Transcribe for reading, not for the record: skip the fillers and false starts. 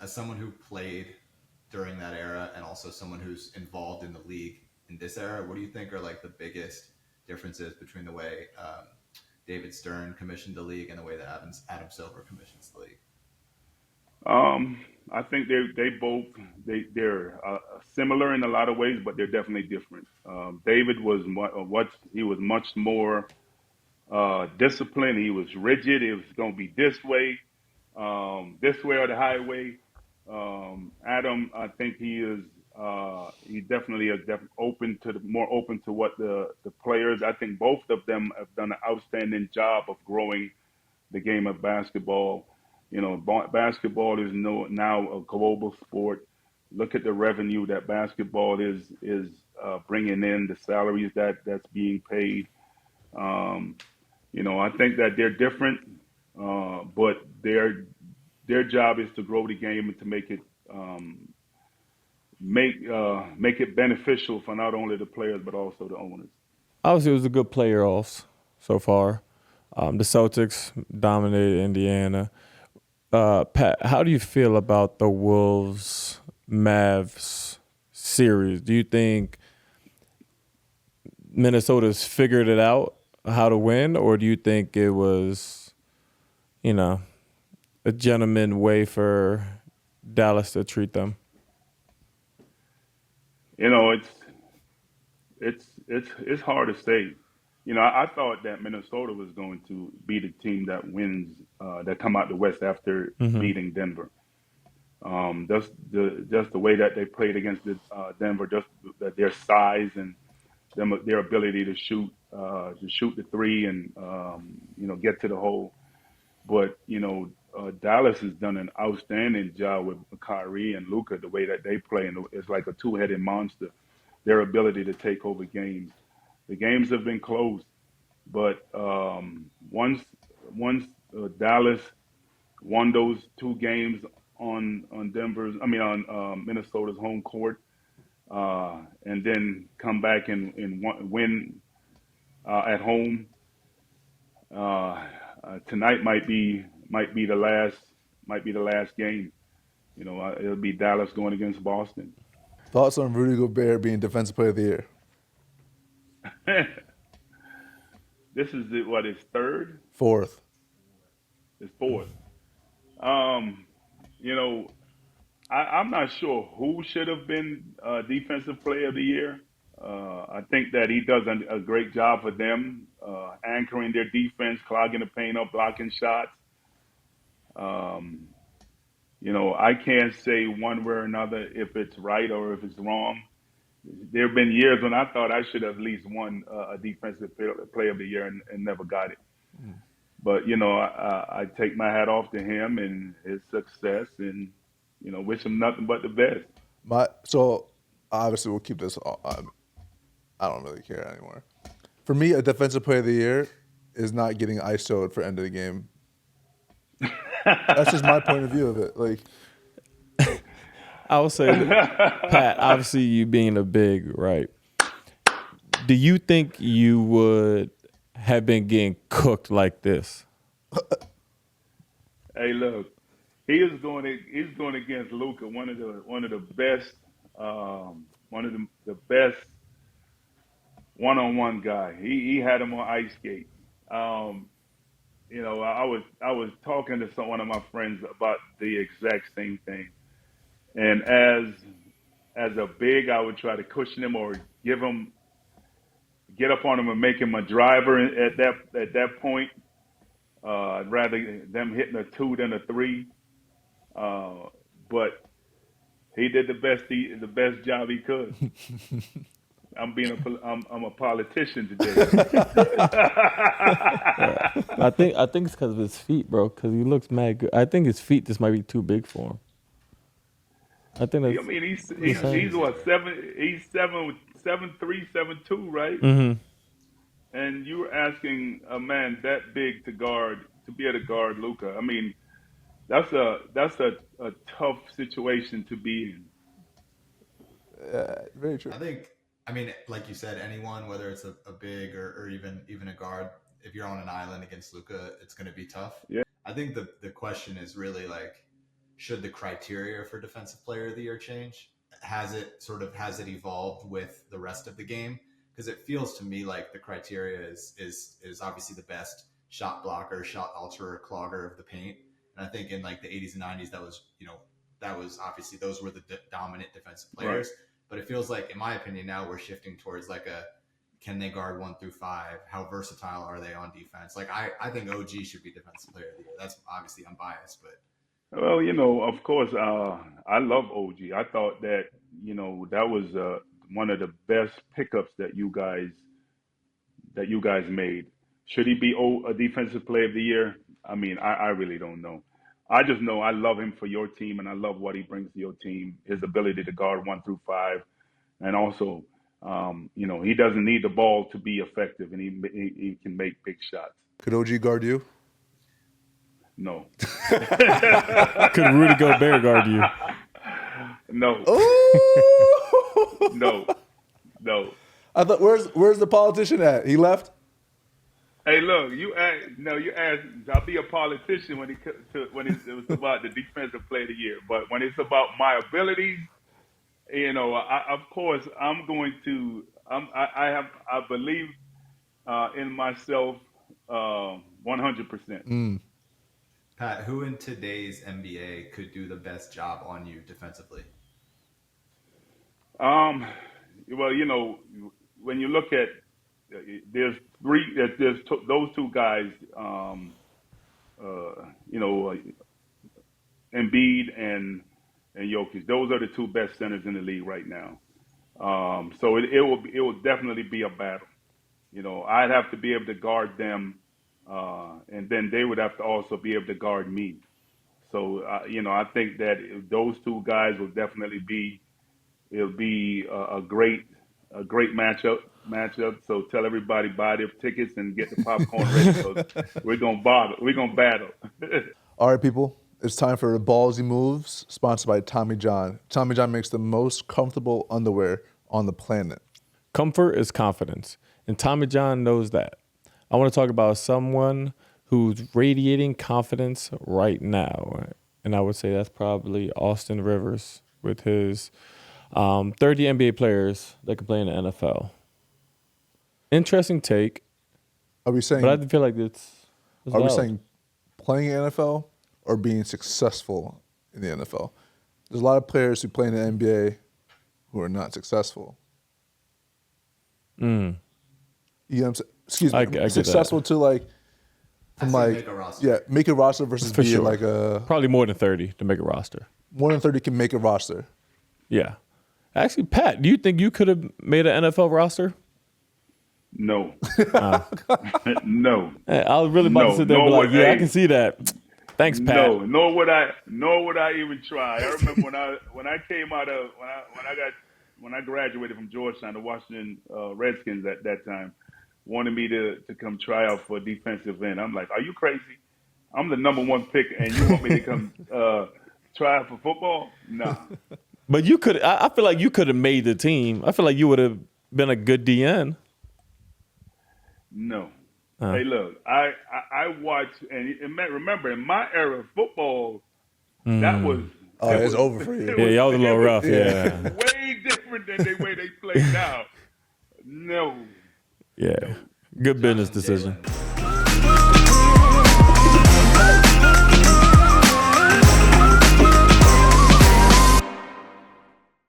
as someone who played during that era and also someone who's involved in the league in this era, what do you think are like the biggest differences between the way David Stern commissioned the league and the way that Adam Silver commissions the league? I think they both they're similar in a lot of ways, but they're definitely different. David was what he was much more disciplined. He was rigid. It was going to be this way or the highway. Adam, I think he definitely is open to more open to what the players. I think both of them have done an outstanding job of growing the game of basketball. Basketball is now a global sport. Look at the revenue that basketball is bringing in, the salaries that's being paid. Um, I think that they're different, but their job is to grow the game and to um, make it beneficial for not only the players but also the owners. Obviously, it was a good playoffs so far. The Celtics dominated Indiana. Pat, how do you feel about the Wolves Mavs series? Do you think Minnesota's figured it out how to win, or do you think it was, you know, a gentleman way for Dallas to treat them? You know, it's hard to say. I thought that Minnesota was going to be the team that wins, that come out the West after Mm-hmm. beating Denver. Just the way that they played against Denver, just their size and their ability to shoot the three and get to the hole. But Dallas has done an outstanding job with Kyrie and Luka. The way that they play, and it's like a two-headed monster. Their ability to take over games. The games have been close, but once Dallas won those two games on Minnesota's home court, and then come back and win at home. Tonight might be the last game. It'll be Dallas going against Boston. Thoughts on Rudy Gobert being Defensive Player of the Year? This is what his third, Fourth. his fourth. Um, you know, I'm not sure who should have been Defensive Player of the Year. I think that he does a great job for them, anchoring their defense, clogging the paint up, blocking shots. Um, I can't say one way or another if it's right or if it's wrong. There have been years when I thought I should have at least won a Player of the Year and never got it. But I take my hat off to him and his success, and wish him nothing but the best. So obviously we'll keep this. I don't really care anymore. For me, a Defensive Player of the Year is not getting ISO'd for end of the game. That's just my point of view of it. Like, I would say, Pat, obviously you being a big, right? Do you think you would have been getting cooked like this? Hey, look, he's going against Luca, one of the best, one of the best one-on-one guy. He had him on ice skate. Um, I was talking to one of my friends about the exact same thing. And as a big, I would try to cushion him or get up on him and make him a driver at that point. I'd rather them hitting a two than a three. But he did the best job he could. I'm a politician today. I think it's because of his feet, bro. Because he looks mad good. I think his feet just might be too big for him. I think I that's mean, he's the he's, same. he's what seven? He's 7'3", 7'2", right? Mm-hmm. And you were asking a man that big to be able to guard Luca. I mean, that's a tough situation to be in. very true. I think, I mean, like you said, anyone, whether it's a big or even a guard, if you're on an island against Luca, it's going to be tough. Yeah. I think the question is really like should the criteria for Defensive Player of the Year change? Has it evolved with the rest of the game? Because it feels to me like the criteria is obviously the best shot blocker, shot alterer, clogger of the paint. And I think in like the 80s and 90s, that was obviously those were the dominant defensive players. Right. But it feels like, in my opinion, now we're shifting towards like can they guard 1 through 5? How versatile are they on defense? Like I think OG should be Defensive Player of the Year. That's obviously unbiased, but. Well, of course, I love OG. I thought that, that was one of the best pickups that you guys made. Should he be a Defensive Player of the Year? I mean, I really don't know. I just know I love him for your team, and I love what he brings to your team, his ability to guard 1 through 5. And also, he doesn't need the ball to be effective, and he can make big shots. Could OG guard you? No. Could Rudy Gobert guard you? No. No. I thought, where's the politician at? He left? Hey, look, you asked. I'll be a politician when it was about the Defensive Player of the Year. But when it's about my abilities, of course, I'm going to. I believe in myself 100%. Pat, who in today's NBA could do the best job on you defensively? Well, when you look at there's those two guys, Embiid and Jokic. Those are the two best centers in the league right now. So it will definitely be a battle. I'd have to be able to guard them, and then they would have to also be able to guard me. So I think that those two guys will definitely be. It'll be a great matchup. So tell everybody, buy their tickets and get the popcorn ready. So we're gonna battle. All right, people. It's time for the Ballsy Moves, sponsored by Tommy John. Tommy John makes the most comfortable underwear on the planet. Comfort is confidence, and Tommy John knows that. I want to talk about someone who's radiating confidence right now, and I would say that's probably Austin Rivers with his 30 NBA players that can play in the NFL. Interesting take. Are we saying? But I feel like it's are valid. we saying playing in the NFL or being successful in the NFL? There's a lot of players who play in the NBA who are not successful. You know what I'm saying? Excuse me. I successful to like from like make a roster. make a roster versus For being sure. like a Probably more than 30 to make a roster. more than 30 can make a roster. Yeah. Actually, Pat, do you think you could have made an NFL roster? No. No. I was really about to sit there and be like, I can see that. Thanks, Pat. No, nor would I even try. I remember when I came out of when I graduated from Georgetown, the Washington Redskins at that time wanted me to come try out for a defensive end. I'm like, are you crazy? I'm the number 1 pick, and you want me to come try out for football? Nah. But you could. I feel like you could have made the team. I feel like you would have been a good DN. No. Hey, look, I watch, and remember, in my era of football, that was... Oh, it's over for you. Yeah, y'all was a little rough, yeah. Way different than the way they play now. No. Yeah. Good business decision. Jalen.